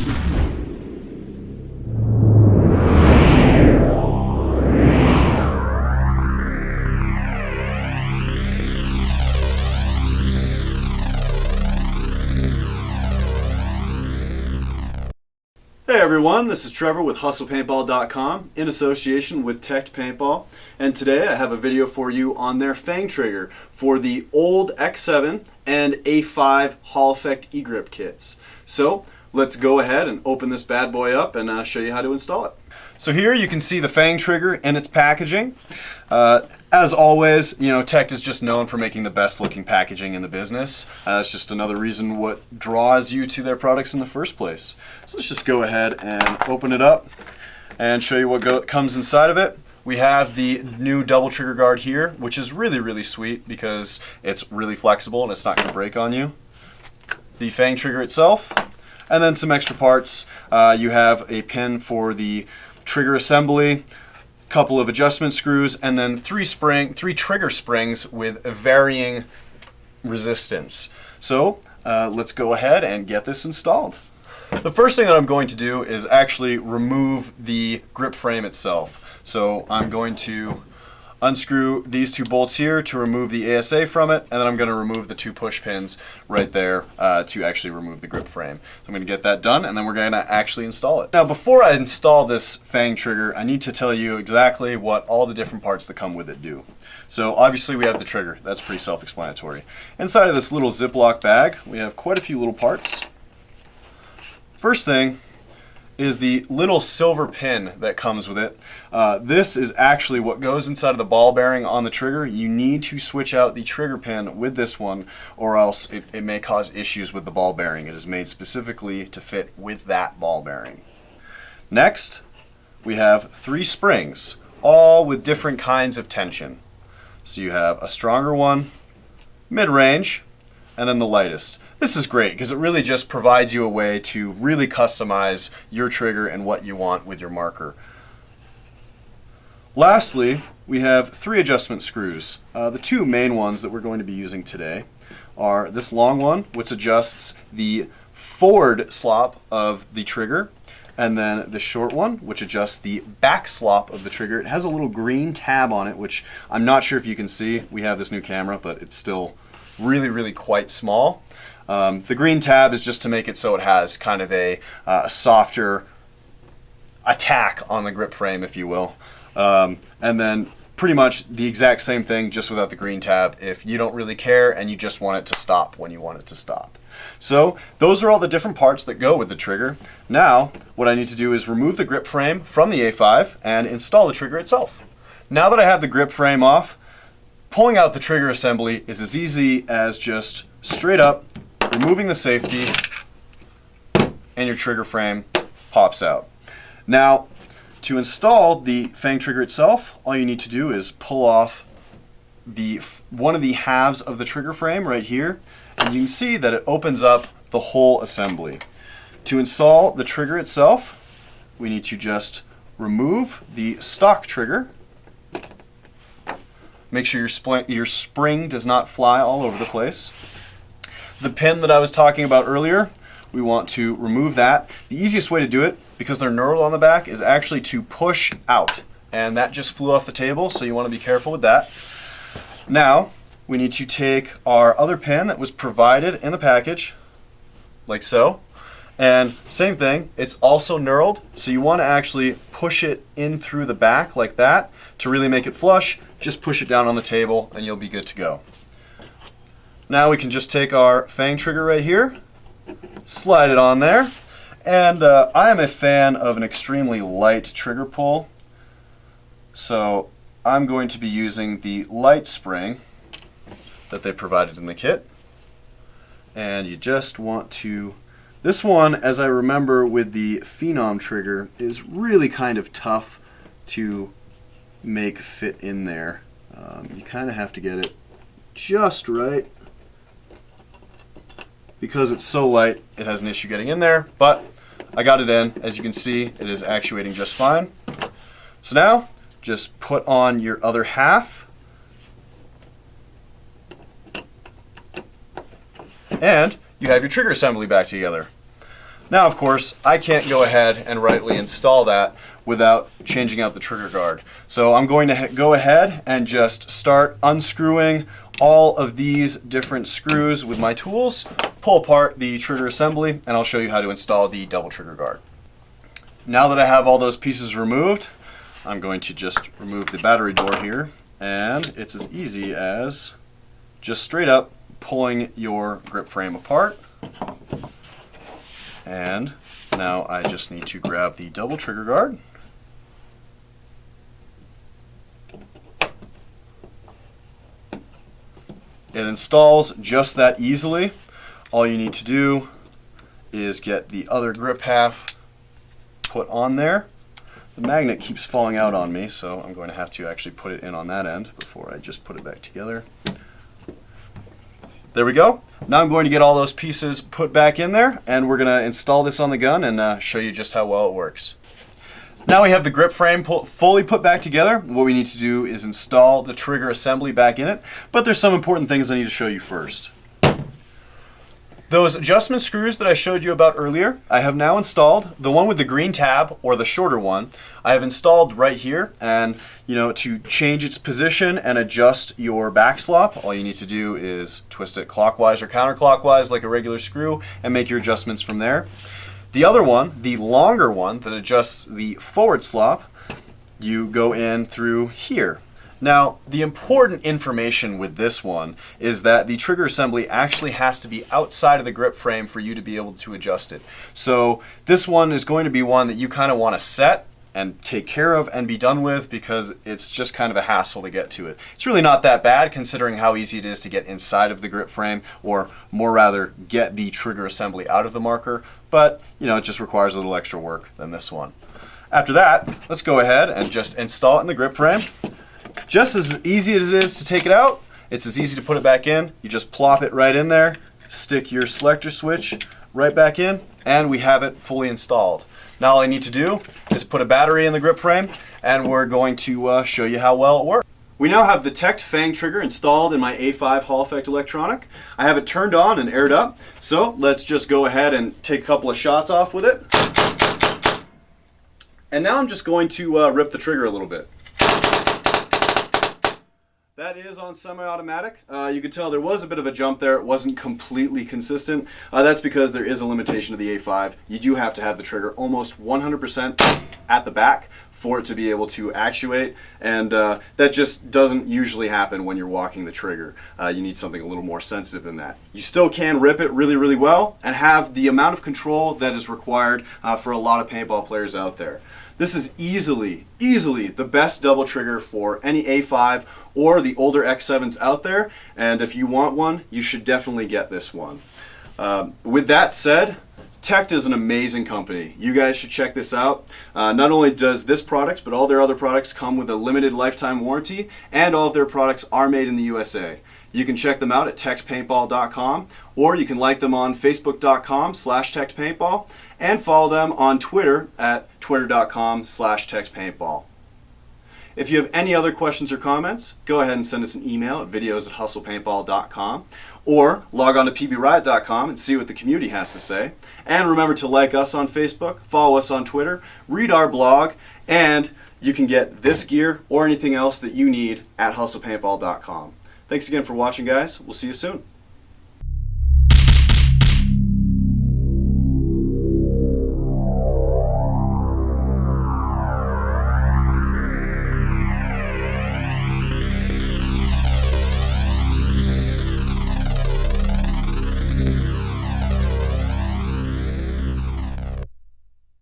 Hey everyone, this is Trevor with HustlePaintball.com in association with TECHT Paintball, and today I have a video for you on their Fang Trigger for the old X7 and A5 Hall Effect E-Grip kits. So let's go ahead and open this bad boy up and show you how to install it. So here you can see the Fang Trigger and its packaging. As always, you know, TECHT is just known for making the best looking packaging in the business. It's just another reason what draws you to their products in the first place. So let's just go ahead and open it up and show you what comes inside of it. We have the new double trigger guard here, which is really sweet because it's really flexible and it's not going to break on you. The Fang Trigger itself, and then some extra parts. You have a pin for the trigger assembly, couple of adjustment screws, and then three trigger springs with varying resistance. So let's go ahead and get this installed. The first thing that I'm going to do is actually remove the grip frame itself. So I'm going to unscrew these two bolts here to remove the ASA from it, and then I'm going to remove the two push pins right there to actually remove the grip frame. So I'm going to get that done, and then we're going to actually install it. Now before I install this Fang Trigger, I need to tell you exactly what all the different parts that come with it do. So obviously we have the trigger. That's pretty self-explanatory. Inside of this little Ziploc bag, we have quite a few little parts. First thing is the little silver pin that comes with it. This is actually what goes inside of the ball bearing on the trigger. You need to switch out the trigger pin with this one, or else it may cause issues with the ball bearing. It is made specifically to fit with that ball bearing. Next, we have three springs, all with different kinds of tension. So you have a stronger one, mid-range, and then the lightest. This is great because it really just provides you a way to really customize your trigger and what you want with your marker. Lastly, we have three adjustment screws. The two main ones that we're going to be using today are this long one, which adjusts the forward slop of the trigger, and then the short one, which adjusts the back slop of the trigger. It has a little green tab on it, which I'm not sure if you can see. We have this new camera, but it's still really quite small. The green tab is just to make it so it has kind of a softer attack on the grip frame, if you will. And then pretty much the exact same thing, just without the green tab, if you don't really care and you just want it to stop when you want it to stop. So those are all the different parts that go with the trigger. Now what I need to do is remove the grip frame from the A5 and install the trigger itself. Now that I have the grip frame off, pulling out the trigger assembly is as easy as just straight up removing the safety, and your trigger frame pops out. Now, to install the Fang Trigger itself, all you need to do is pull off one of the halves of the trigger frame right here, and you can see that it opens up the whole assembly. To install the trigger itself, we need to just remove the stock trigger. Make sure your spring does not fly all over the place. The pin that I was talking about earlier, we want to remove that. The easiest way to do it, because they're knurled on the back, is actually to push out. And that just flew off the table, so you want to be careful with that. Now, we need to take our other pin that was provided in the package, like so. And same thing, it's also knurled, so you want to actually push it in through the back like that to really make it flush. Just push it down on the table and you'll be good to go. Now we can just take our Fang Trigger right here, slide it on there, and I am a fan of an extremely light trigger pull, so I'm going to be using the light spring that they provided in the kit. And you just want to, this one, as I remember with the Phenom trigger, is really kind of tough to make fit in there. You kind of have to get it just right. Because it's so light, it has an issue getting in there, but I got it in. As you can see, it is actuating just fine. So now, just put on your other half, and you have your trigger assembly back together. Now, of course, I can't go ahead and rightly install that without changing out the trigger guard. So I'm going to go ahead and just start unscrewing all of these different screws with my tools, pull apart the trigger assembly, and I'll show you how to install the double trigger guard. Now that I have all those pieces removed, I'm going to just remove the battery door here, and it's as easy as just straight up pulling your grip frame apart. And now I just need to grab the double trigger guard. It installs just that easily. All you need to do is get the other grip half put on there. The magnet keeps falling out on me, so I'm going to have to actually put it in on that end before I just put it back together. There we go. Now I'm going to get all those pieces put back in there, and we're going to install this on the gun and show you just how well it works. Now we have the grip frame fully put back together. What we need to do is install the trigger assembly back in it, but there's some important things I need to show you first. Those adjustment screws that I showed you about earlier, I have now installed. The one with the green tab, or the shorter one, I have installed right here. And to change its position and adjust your back slop, all you need to do is twist it clockwise or counterclockwise like a regular screw and make your adjustments from there. The other one, the longer one that adjusts the forward slop, you go in through here. Now, the important information with this one is that the trigger assembly actually has to be outside of the grip frame for you to be able to adjust it. So this one is going to be one that you kind of want to set and take care of and be done with, because it's just kind of a hassle to get to it. It's really not that bad considering how easy it is to get inside of the grip frame, or more rather get the trigger assembly out of the marker, but it just requires a little extra work than this one. After that, let's go ahead and just install it in the grip frame. Just as easy as it is to take it out, it's as easy to put it back in. You just plop it right in there, stick your selector switch right back in, and we have it fully installed. Now all I need to do is put a battery in the grip frame, and we're going to show you how well it works. We now have the TECHT Fang Trigger installed in my A5 Hall Effect electronic. I have it turned on and aired up, so let's just go ahead and take a couple of shots off with it. And now I'm just going to rip the trigger a little bit. That is on semi-automatic. You could tell there was a bit of a jump there. It wasn't completely consistent. That's because there is a limitation of the A5. You do have to have the trigger almost 100% at the back for it to be able to actuate, and that just doesn't usually happen when you're walking the trigger. You need something a little more sensitive than that. You still can rip it really, really well and have the amount of control that is required for a lot of paintball players out there. This is easily the best double trigger for any A5 or the older X7s out there, and if you want one, you should definitely get this one. With that said, TECHT is an amazing company. You guys should check this out. Not only does this product, but all their other products come with a limited lifetime warranty, and all of their products are made in the USA. You can check them out at TECHTPaintball.com, or you can like them on Facebook.com/TECHTPaintball, and follow them on Twitter at Twitter.com/TECHTPaintball. If you have any other questions or comments, go ahead and send us an email at videos@hustlepaintball.com, or log on to pbriot.com and see what the community has to say. And remember to like us on Facebook, follow us on Twitter, read our blog, and you can get this gear or anything else that you need at hustlepaintball.com. Thanks again for watching, guys. We'll see you soon.